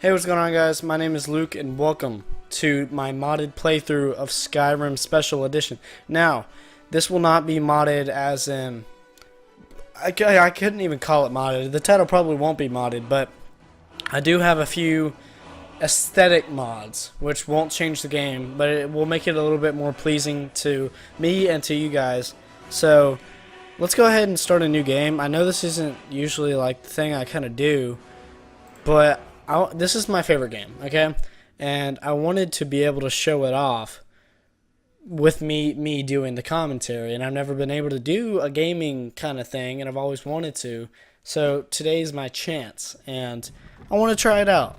Hey, what's going on, guys? My name is Luke and welcome to my modded playthrough of Skyrim Special Edition. Now, this will not be modded as in... I couldn't even call it modded. The title probably won't be modded, but I do have a few aesthetic mods, which won't change the game, but it will make it a little bit more pleasing to me and to you guys. So, let's go ahead and start a new game. I know this isn't usually like the thing I kind of do, but this is my favorite game, okay? And I wanted to be able to show it off with me doing the commentary, and I've never been able to do a gaming kind of thing, and I've always wanted to. So today's my chance, and I want to try it out.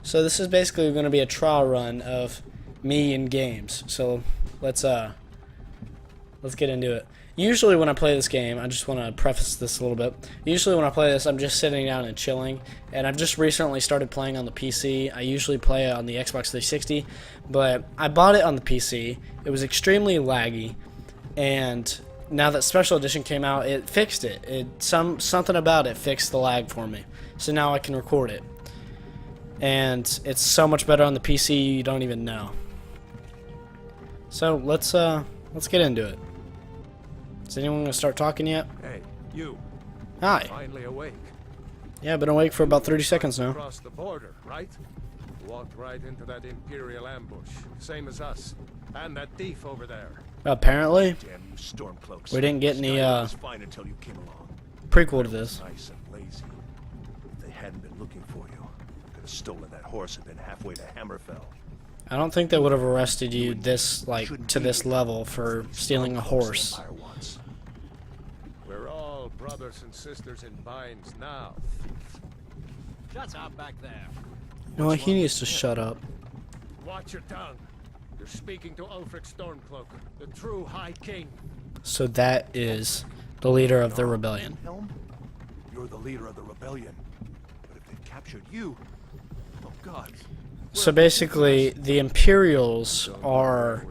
So this is basically going to be a trial run of me in games. So let's get into it. Usually when I play this game, I just want to preface this a little bit. Usually when I play this, I'm just sitting down and chilling. And I've just recently started playing on the PC. I usually play it on the Xbox 360, but I bought it on the PC. It was extremely laggy, and now that Special Edition came out, it fixed it. Something about it fixed the lag for me. So now I can record it. And it's so much better on the PC, you don't even know. So let's get into it. Is anyone going to start talking yet? Hey, you. Hi. Finally awake. Yeah, I've been awake for about 30 seconds now. Across the border, right? Walked right into that Imperial ambush, same as us, and that thief over there. Apparently. Damn you stormcloaks. We didn't get any Skyrim was fine until you came along. prequel to this. Nice and lazy. If they hadn't been looking for you, could have stolen that horse and been halfway to Hammerfell. I don't think they would have arrested you this, like, to this level for stealing a horse. We're all brothers and sisters in binds now. Shut up back there. You know what? He needs to shut up. Watch your tongue. You're speaking to Ulfric Stormcloak, the true High King. So that is the leader of the rebellion. Helm, you're the leader of the rebellion. But if they've captured you, oh God. So basically, the Imperials are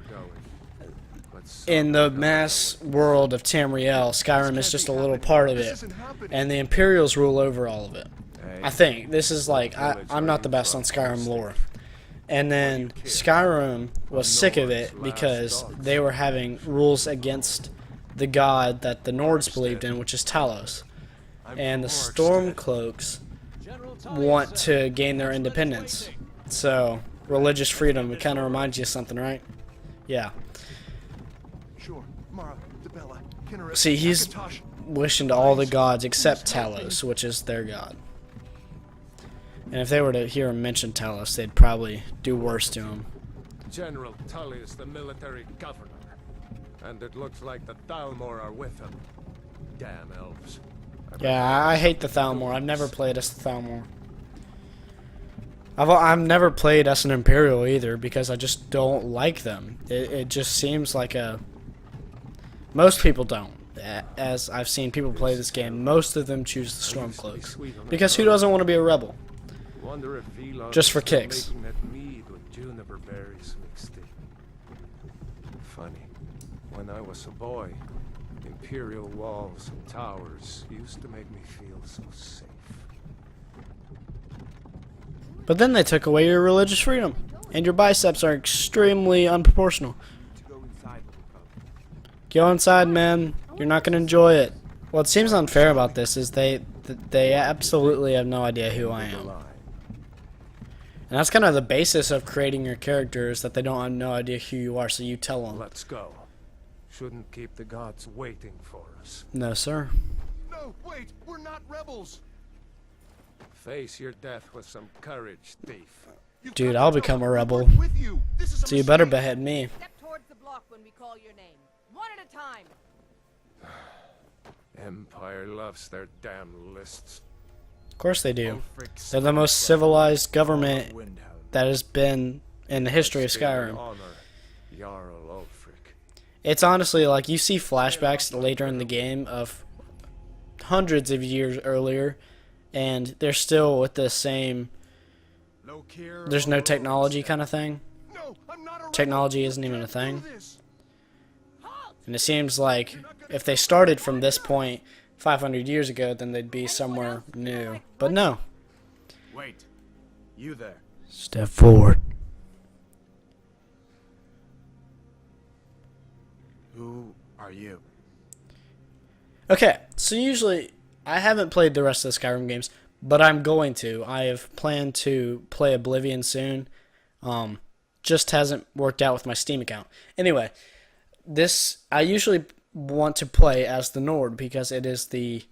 in the mass world of Tamriel. Skyrim is just a little part of it, and the Imperials rule over all of it. I think this is like I'm not the best on Skyrim lore. And then Skyrim was sick of it because they were having rules against the god that the Nords believed in, which is Talos. And the Stormcloaks want to gain their independence. So, religious freedom, it kind of reminds you of something, right? Yeah. See, he's wishing to all the gods except Talos, which is their god. And if they were to hear him mention Talos, they'd probably do worse to him. General Tully is the military governor, and it looks like the Thalmor are with him. Damn elves. Yeah, I hate the Thalmor. I've never played as the Thalmor. I've never played as an Imperial either because I just don't like them. It just seems like a... Most people don't. As I've seen people play this game, most of them choose the Stormcloaks. Because who doesn't want to be a rebel? Just for kicks. Funny. When I was a boy, Imperial walls and towers used to make me feel so safe. But then they took away your religious freedom, and your biceps are extremely unproportional. Go inside, man. You're not going to enjoy it. What seems unfair about this is they absolutely have no idea who I am. And that's kind of the basis of creating your character, is that they don't have no idea who you are, so you tell them. Let's go. Shouldn't keep the gods waiting for us. No, sir. No, wait, we're not rebels. Face your death with some courage, thief. Dude, I'll become a rebel. So you better behead me. Step towards the block when we call your name. One at a time. Empire loves their damn lists. Of course they do. They're the most civilized government that has been in the history of Skyrim. Jarl Ulfric. It's honestly like you see flashbacks later in the game of hundreds of years earlier, and they're still with the same, there's no technology kind of thing. Technology isn't even a thing. And it seems like if they started from this point 500 years ago, then they'd be somewhere new. But no. Wait. You there. Step forward. Who are you? Okay, so usually I haven't played the rest of the Skyrim games, but I'm going to. I have planned to play Oblivion soon. Just hasn't worked out with my Steam account. Anyway, this I usually want to play as the Nord because it is the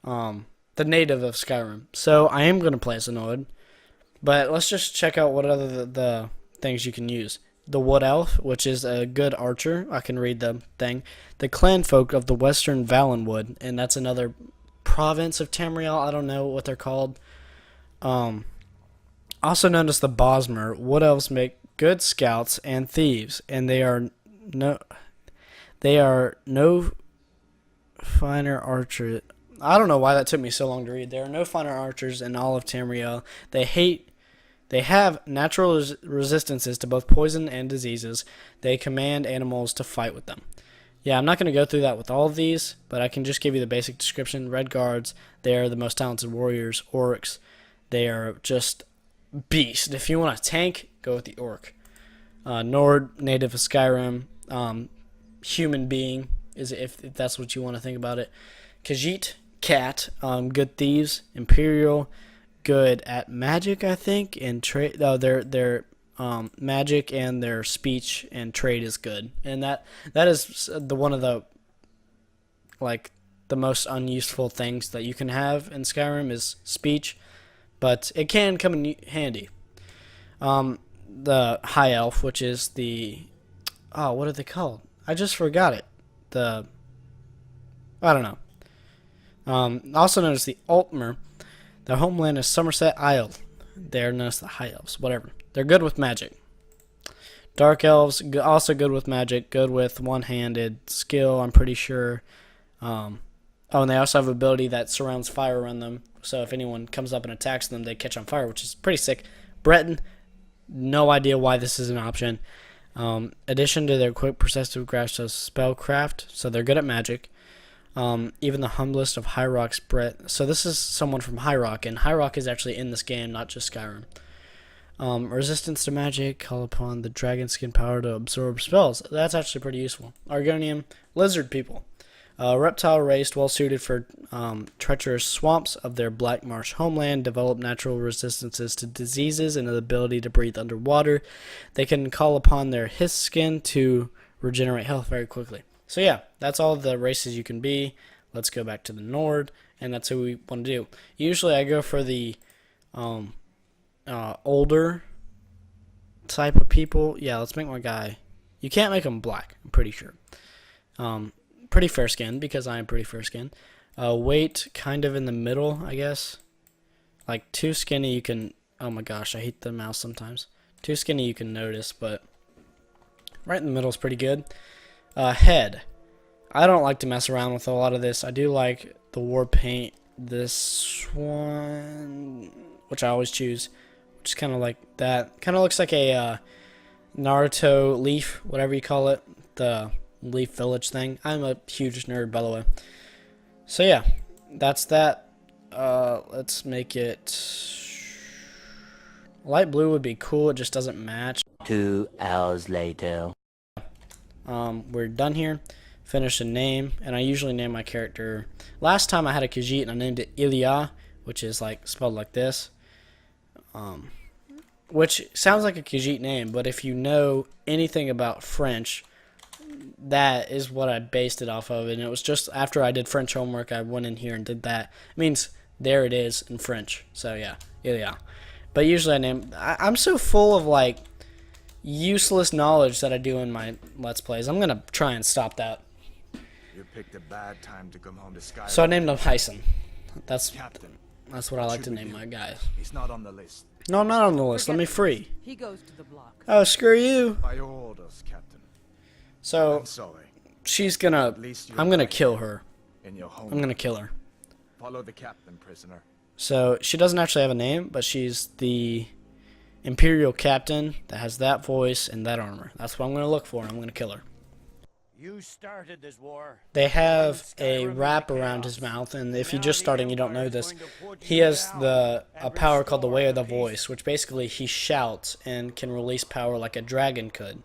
native of Skyrim. So I am going to play as the Nord, but let's just check out what other the things you can use. The Wood Elf, which is a good archer. I can read the thing. The clan folk of the Western Valenwood, and that's another province of Tamriel. I don't know what they're called. Also known as the Bosmer, Wood Elves make good scouts and thieves, and they are no finer archers. I don't know why that took me so long to read. There are no finer archers in all of Tamriel. They have natural resistances to both poison and diseases. They command animals to fight with them. Yeah, I'm not going to go through that with all of these, but I can just give you the basic description. Red Guards, they are the most talented warriors. Orcs, they are just beasts. If you want a tank, go with the Orc. Nord, native of Skyrim. Human being, is if that's what you want to think about it. Khajiit, cat, good thieves. Imperial, good at magic, I think, and trade. Their magic and their speech and trade is good, and that is one of the most unuseful things that you can have in Skyrim is speech, but it can come in handy. The High Elf, which is what are they called? I just forgot it. I don't know. Also known as the Altmer. Their homeland is Somerset Isle. They're known as the High Elves. Whatever. They're good with magic. Dark Elves, also good with magic. Good with one-handed skill, I'm pretty sure. And they also have an ability that surrounds fire around them. So if anyone comes up and attacks them, they catch on fire, which is pretty sick. Breton, no idea why this is an option. Addition to their quick perceptive grasp of spellcraft, so they're good at magic. Even the humblest of High Rock's Brett. So this is someone from High Rock, and High Rock is actually in this game, not just Skyrim. Resistance to magic, call upon the dragon skin power to absorb spells. That's actually pretty useful. Argonian, lizard people. Reptile race, well suited for treacherous swamps of their Black Marsh homeland, develop natural resistances to diseases and the ability to breathe underwater. They can call upon their hiss skin to regenerate health very quickly. So yeah, that's all the races you can be. Let's go back to the Nord, and that's who we want to do. Usually I go for the older type of people. Yeah, let's make my guy. You can't make him black, I'm pretty sure. Pretty fair skin, because I am pretty fair skin. Weight, kind of in the middle, I guess. Like, too skinny you can... Oh my gosh, I hate the mouse sometimes. Too skinny you can notice, but right in the middle is pretty good. Head. I don't like to mess around with a lot of this. I do like the war paint. This one, which I always choose, which is kind of like that. Kind of looks like a Naruto leaf, whatever you call it. The leaf village thing. I'm a huge nerd, by the way. So yeah, that's that. Let's make it light blue would be cool. It just doesn't match. 2 hours later. We're done here. Finish a name, and I usually name my character. Last time I had a Khajiit and I named it Ilya, which is like spelled like this. Which sounds like a Khajiit name, but if you know anything about French, that is what I based it off of, and it was just after I did French homework, I went in here and did that. It means there it is in French. So yeah, Ilya. But usually I name. I'm so full of like useless knowledge that I do in my Let's Plays. I'm gonna try and stop that. You picked a bad time to come home to Skyrim. So I named him Hyson. That's Captain. what I like to name my guy. He's not on the list. No, I'm not on the list. Let me free. He goes to the block. Oh, screw you. By your orders, Captain. So I'm sorry. she's gonna. Least you're I'm gonna right kill her. In your home. I'm gonna kill her. Follow the captain, prisoner. So she doesn't actually have a name, but she's the Imperial Captain that has that voice and that armor. That's what I'm gonna look for. I'm gonna kill her. You started this war. they have a wrap around his mouth, and if you're just starting, you don't know this, he has a power called the Way of the Voice, which basically he shouts and can release power like a dragon could.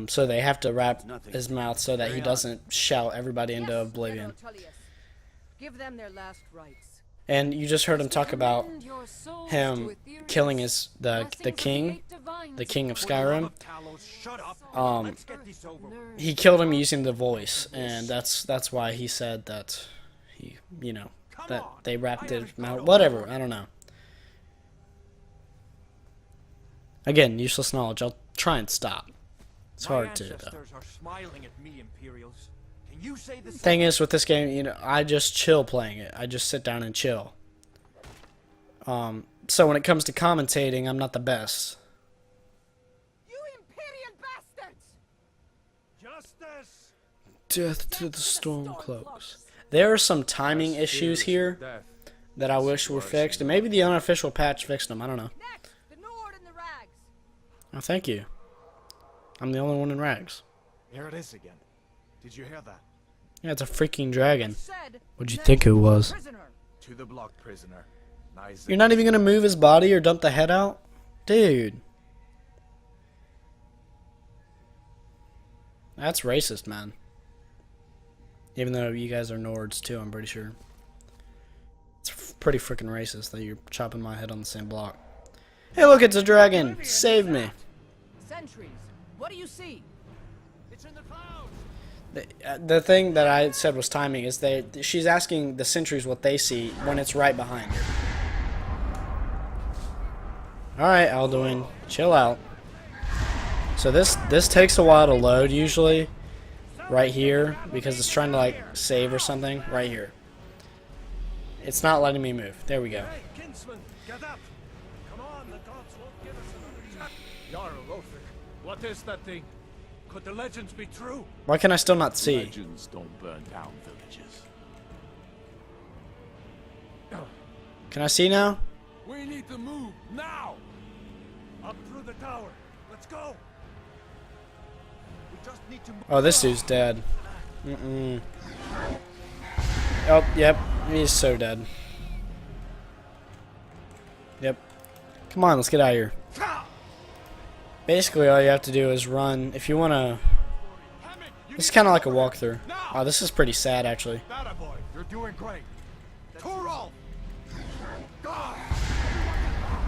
So they have to wrap his mouth so that he doesn't shout everybody into oblivion. Give them their last rites. And you just heard him talk about him killing the king of Skyrim. He killed him using the voice, and that's why he said that that they wrapped his mouth. Whatever, I don't know. Again, useless knowledge. I'll try and stop. It's hard to, though. Thing is, with this game, I just chill playing it. I just sit down and chill. So when it comes to commentating, I'm not the best. You Imperial bastards! Justice! Death to the Stormcloaks. There are some timing issues here that I wish were fixed, and maybe the unofficial patch fixed them. I don't know. Next, the Nord and the Rags. Oh, thank you. I'm the only one in rags. Here it is again. Did you hear that? Yeah, it's a freaking dragon. Said, What'd you think it was? prisoner. To the block, prisoner. Nice. You're not even gonna move his body or dump the head out? Dude. That's racist, man. Even though you guys are Nords too, I'm pretty sure. It's pretty freaking racist that you're chopping my head on the same block. Hey, look, it's a dragon! Save me! Sentries, what do you see? It's in the clouds. The thing that I said was timing is she's asking the sentries what they see when it's right behind her. Alright, Alduin, chill out. So this takes a while to load usually. Right here, because it's trying to like save or something. Right here. It's not letting me move. There we go. Hey, kinsman, get up! Come on, the gods won't give us another chance. Jarl Lothric, what is that thing? Could the legends be true? Why can I still not see? Legends don't burn down villages. Can I see now? We need to move now! Up through the tower. Let's go! We just need to move. Oh, this dude's dead. Oh, yep. He's so dead. Yep. Come on, let's get out of here. Basically, all you have to do is run. If you want to... This is kind of like a walkthrough. Oh, this is pretty sad, actually. That boy, you're doing great. Torol!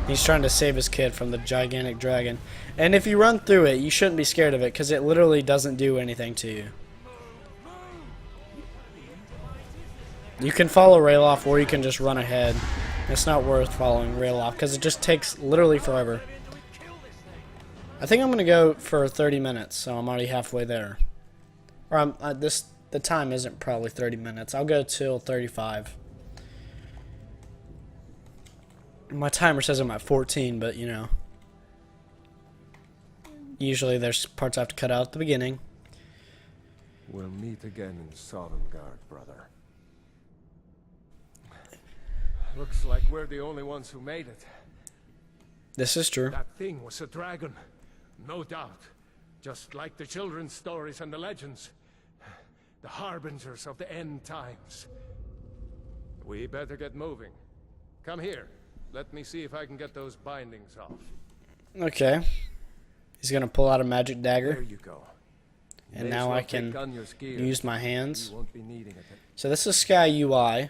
He's trying to save his kid from the gigantic dragon. And if you run through it, you shouldn't be scared of it, because it literally doesn't do anything to you. You can follow Ralof, or you can just run ahead. It's not worth following Ralof, because it just takes literally forever. I think I'm going to go for 30 minutes, so I'm already halfway there. Or the time isn't probably 30 minutes. I'll go till 35. My timer says I'm at 14, but usually there's parts I have to cut out at the beginning. We'll meet again in Sovngarde, brother. Looks like we're the only ones who made it. This is true. That thing was a dragon, no doubt. Just like the children's stories and the legends. The harbingers of the end times. We better get moving. Come here. Let me see if I can get those bindings off. Okay. He's going to pull out a magic dagger. There you go. And now I can use my hands. You won't be needing it. So this is Sky UI.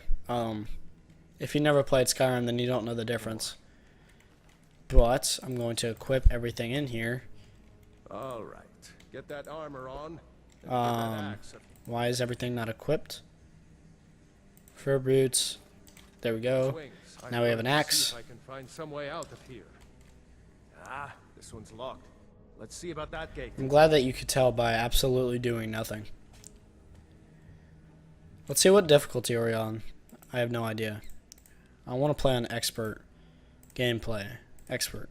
If you never played Skyrim, then you don't know the difference. But I'm going to equip everything in here. All right. Get that armor on. And get that axe. Why is everything not equipped? Fur boots. There we go. Now we have an axe. See if I can find some way out of here. Ah, this one's locked. Let's see about that gate. I'm glad that you could tell by absolutely doing nothing. Let's see what difficulty are we on. I have no idea. I want to play on expert. Gameplay. Expert.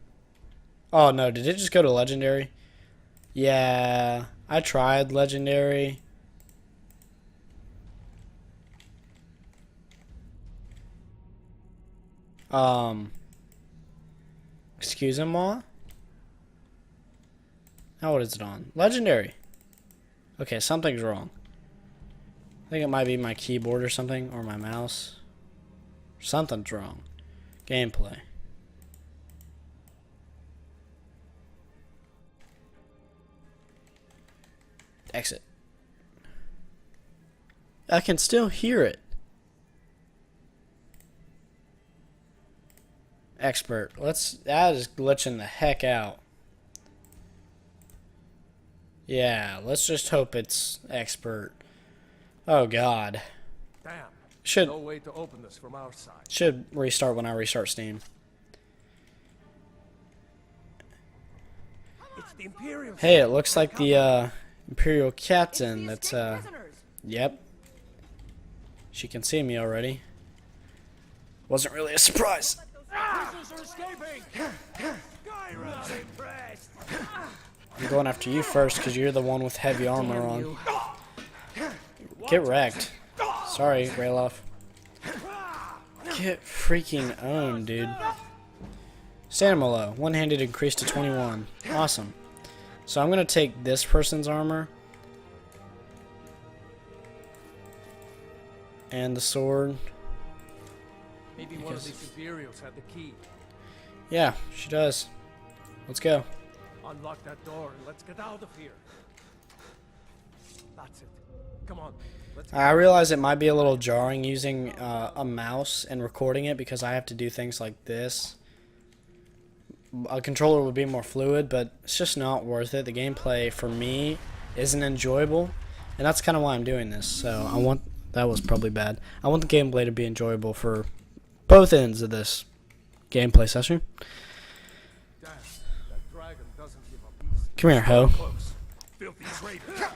Oh no, did it just go to legendary? Yeah, I tried legendary. Excuse me, Ma? Now what is it on? Legendary. Okay, something's wrong. I think it might be my keyboard or something, or my mouse. Something's wrong. Gameplay. Exit. I can still hear it. Expert. That is glitching the heck out. Yeah, let's just hope it's expert. Oh god. Damn. No way to open this from our side. Should restart when I restart Steam. It's the Imperial. Hey, it looks like the Imperial captain that's yep. She can see me already. Wasn't really a surprise. Prisoners are escaping. Skyrim impressed. I'm going after you first because you're the one with heavy armor on. Get wrecked. Sorry, Rayloff. Get freaking owned, dude. Stamina low. One-handed increased to 21. Awesome. So I'm going to take this person's armor. And the sword. Maybe one of these Imperials had the key. Yeah, she does. Let's go. Unlock that door and let's get out of here. That's it. Come on. I realize it might be a little jarring using a mouse and recording it because I have to do things like this. A controller would be more fluid, but it's just not worth it. The gameplay for me isn't enjoyable, and that's kind of why I'm doing this. So that was probably bad. I want the gameplay to be enjoyable for both ends of this gameplay session. Damn, that dragon doesn't give up easy. Come here, ho. Filthy traitor.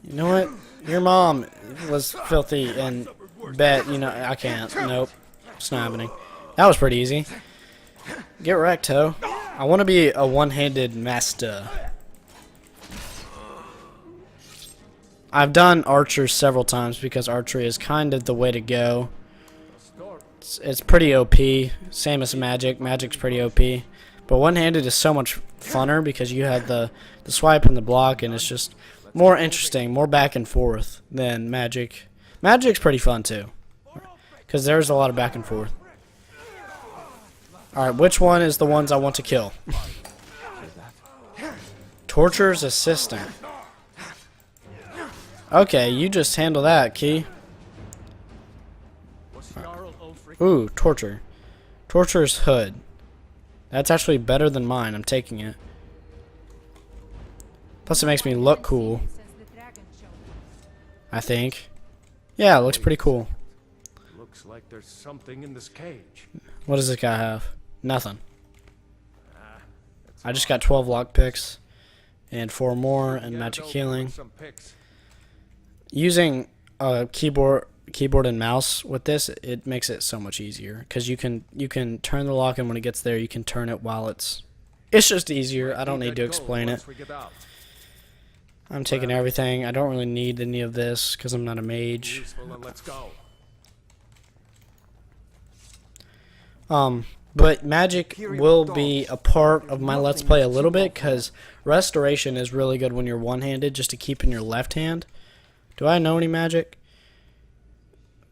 You know what? Your mom was filthy and bet, you know, I can't. Nope. It's not happening. That was pretty easy. Get wrecked, ho. I want to be a one-handed master. I've done archers several times because archery is kind of the way to go. It's pretty OP. Same as magic. Magic's pretty OP. But one-handed is so much funner because you have the swipe and the block, and it's just more interesting, more back and forth than magic. Magic's pretty fun too, because there's a lot of back and forth. Alright, which one is the ones I want to kill? Torturer's assistant. Okay, you just handle that, Key. Ooh, torture. Torturer's hood. That's actually better than mine. I'm taking it. Plus it makes me look cool. I think. Yeah, it looks pretty cool. Looks like there's something in this cage. What does this guy have? Nothing. I just got 12 lockpicks and 4 more and magic healing. Using a keyboard and mouse with this, it makes it so much easier because you can turn the lock, and when it gets there, you can turn it while it's just easier. I don't need to explain it. I'm taking everything. I don't really need any of this because I'm not a mage. But magic will be a part of my Let's Play a little bit because restoration is really good when you're one-handed, just to keep in your left hand. Do I know any magic?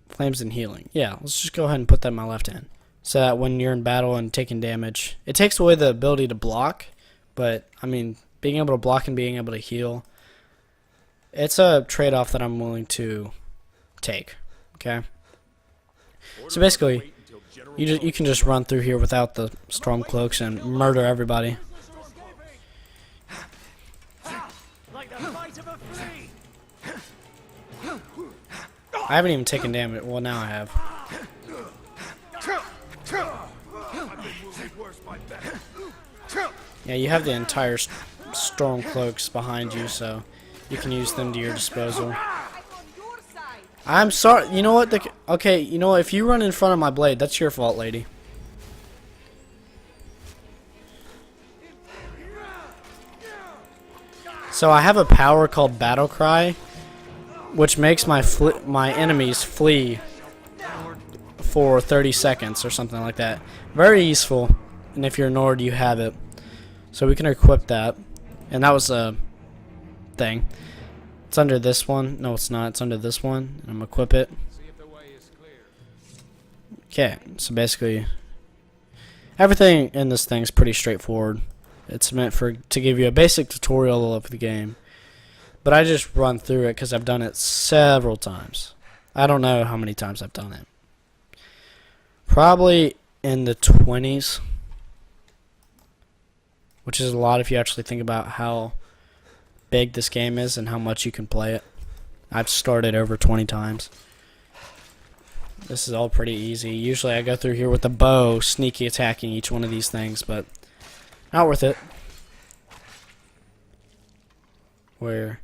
Flames and healing. Yeah, let's just go ahead and put that in my left hand. So that when you're in battle and taking damage, it takes away the ability to block, but, I mean, being able to block and being able to heal, it's a trade-off that I'm willing to take, okay? So basically, you can just run through here without the storm cloaks and murder everybody. I haven't even taken damage. Well, now I have. Yeah, you have the entire storm cloaks behind you, so you can use them to your disposal. I'm sorry. You know what? Okay, you know what? If you run in front of my blade, that's your fault, lady. So I have a power called Battle Cry, which makes my enemies flee for 30 seconds or something like that. Very useful, and if you're Nord, you have it. So we can equip that, and that was a thing. It's under this one. No, it's not. It's under this one. And I'm going to equip it. See if the way is clear. Okay, so basically, everything in this thing is pretty straightforward. It's meant to give you a basic tutorial of the game. But I just run through it because I've done it several times. I don't know how many times I've done it. Probably in the 20s. Which is a lot if you actually think about how big this game is and how much you can play it. I've started over 20 times. This is all pretty easy. Usually I go through here with a bow, sneaky attacking each one of these things, but not worth it. Where?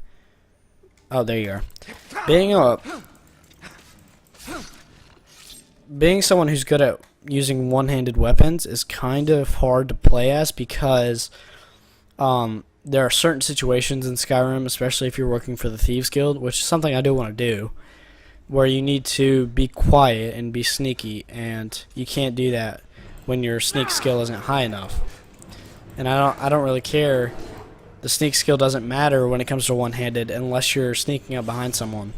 Oh, there you are. Being someone who's good at using one-handed weapons is kind of hard to play as because there are certain situations in Skyrim, especially if you're working for the Thieves Guild, which is something I do want to do, where you need to be quiet and be sneaky, and you can't do that when your sneak skill isn't high enough. And I don't really care. The sneak skill doesn't matter when it comes to one-handed unless you're sneaking up behind someone.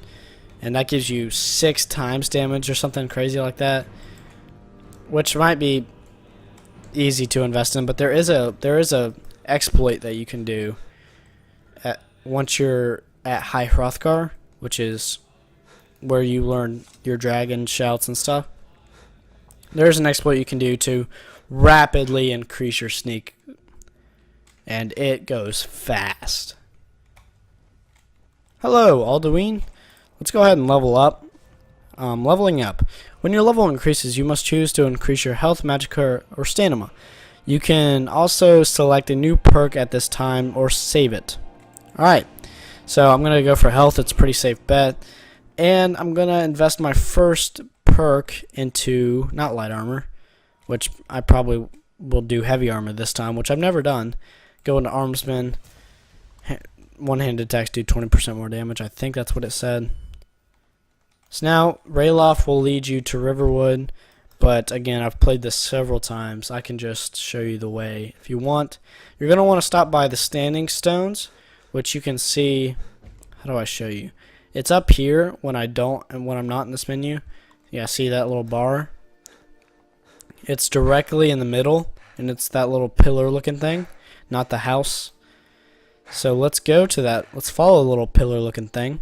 And that gives you 6 times damage or something crazy like that, which might be easy to invest in, but there is a exploit that you can do once you're at High Hrothgar, which is where you learn your dragon shouts and stuff. There's an exploit you can do to rapidly increase your sneak, and it goes fast. Hello, Alduin. Let's go ahead and level up. Leveling up. When your level increases, you must choose to increase your health, magicka, or stamina. You can also select a new perk at this time or save it. Alright, so I'm going to go for health. It's a pretty safe bet. And I'm going to invest my first perk into, not light armor, which I probably will do heavy armor this time, which I've never done. Go into Armsman. One-handed attacks do 20% more damage. I think that's what it said. So now, Rayloft will lead you to Riverwood, but again, I've played this several times. I can just show you the way if you want. You're going to want to stop by the Standing Stones, which you can see. How do I show you? It's up here when I don't and when I'm not in this menu. Yeah, see that little bar? It's directly in the middle, and it's that little pillar looking thing, not the house. So let's go to that. Let's follow the little pillar looking thing.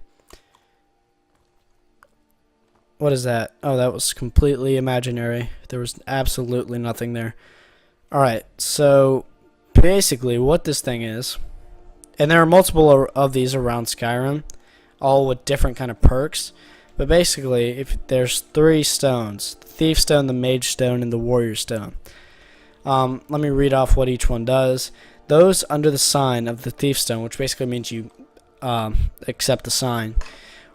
What is that? Oh, that was completely imaginary. There was absolutely nothing there. Alright, so basically what this thing is, and there are multiple of these around Skyrim, all with different kind of perks, but basically if there's 3 stones, the Thief Stone, the Mage Stone, and the Warrior Stone. Let me read off what each one does. Those under the sign of the Thief Stone, which basically means you accept the sign,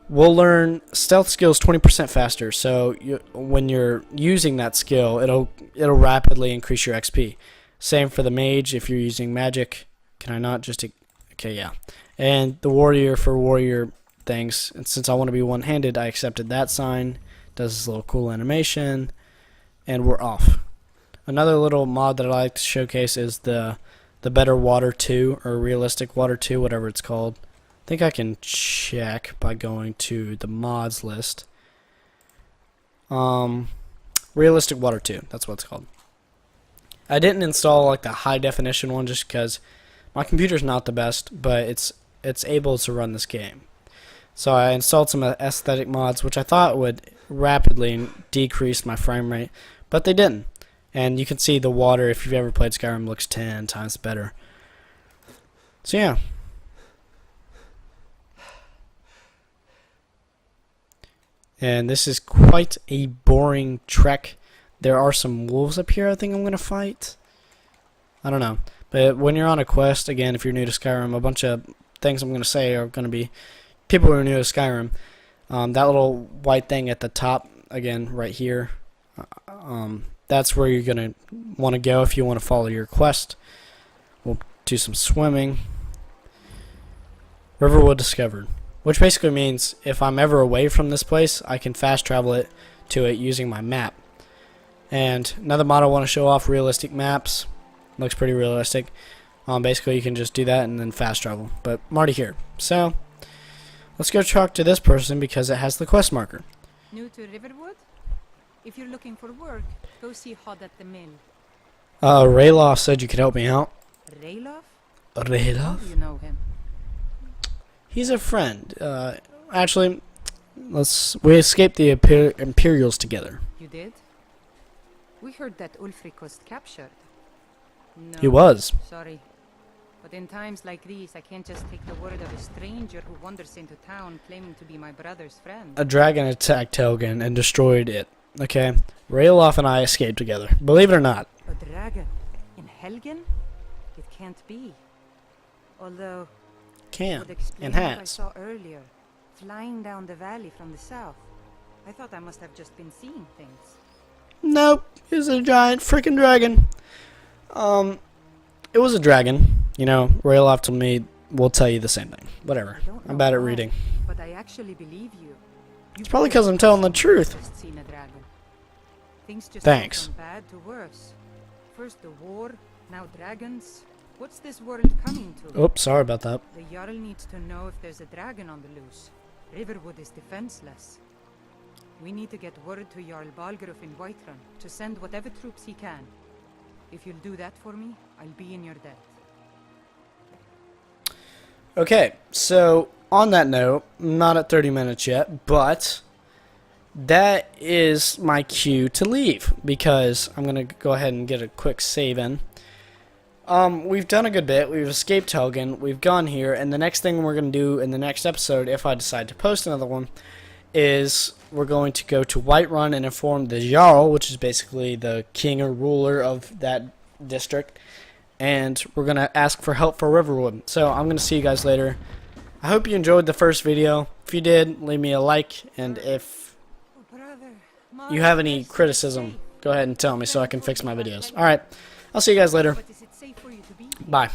will learn stealth skills 20% faster. So when you're using that skill, it'll rapidly increase your XP. Same for the mage if you're using magic. Can I not just? Okay, yeah. And the warrior for warrior things. And since I want to be one-handed, I accepted that sign. Does this little cool animation, and we're off. Another little mod that I like to showcase is the Better Water 2 or Realistic Water 2, whatever it's called. I think I can check by going to the mods list. Realistic Water 2, that's what it's called. I didn't install like the high definition one just because my computer's not the best, but it's able to run this game. So I installed some aesthetic mods, which I thought would rapidly decrease my frame rate, but they didn't. And you can see the water, if you've ever played Skyrim, looks 10 times better. So yeah. And this is quite a boring trek. There are some wolves up here I think I'm going to fight. I don't know. But when you're on a quest, again, if you're new to Skyrim, a bunch of things I'm going to say are going to be people who are new to Skyrim. That little white thing at the top, again, right here, that's where you're going to want to go if you want to follow your quest. We'll do some swimming. Riverwood discovered. Which basically means if I'm ever away from this place, I can fast travel it to it using my map. And another mod I want to show off, realistic maps. Looks pretty realistic. Basically you can just do that and then fast travel. But I'm already here. So Let's go talk to this person because it has the quest marker. New to Riverwood? If you're looking for work, go see Hod at the mill. Rayloff said you could help me out. Rayloff? Rayloff? How do you know him? He's a friend. Actually, we escaped the Imperials together. You did? We heard that Ulfric was captured. No, He was. sorry. But in times like these, I can't just take the word of a stranger who wanders into town claiming to be my brother's friend. A dragon attacked Helgen and destroyed it. Okay? Rayloff and I escaped together. Believe it or not. A dragon? In Helgen? It can't be. Although, Can. would explain And what I has. saw earlier, flying down the valley from the south. I thought I must have just been seeing things. Nope. It was a giant freaking dragon. It was a dragon. You know, Rayloff told me we'll tell you the same thing. Whatever. I don't I'm know bad at why, reading. but I actually believe you. It's probably because I'm telling the truth. Just seen a dragon. Things just Thanks. go from bad to worse. First the war, now dragons. What's this world coming to? Oops, sorry about that. The Jarl needs to know if there's a dragon on the loose. Riverwood is defenseless. We need to get word to Jarl Balgruuf in Whiterun to send whatever troops he can. If you'll do that for me, I'll be in your debt. Okay, so on that note, I'm not at 30 minutes yet, but that is my cue to leave because I'm going to go ahead and get a quick save in. We've done a good bit. We've escaped Helgen. We've gone here, and the next thing we're going to do in the next episode, if I decide to post another one, is we're going to go to Whiterun and inform the Jarl, which is basically the king or ruler of that district, and we're going to ask for help for Riverwood. So I'm going to see you guys later. I hope you enjoyed the first video. If you did, leave me a like, and if you have any criticism, go ahead and tell me so I can fix my videos. Alright, I'll see you guys later. Bye.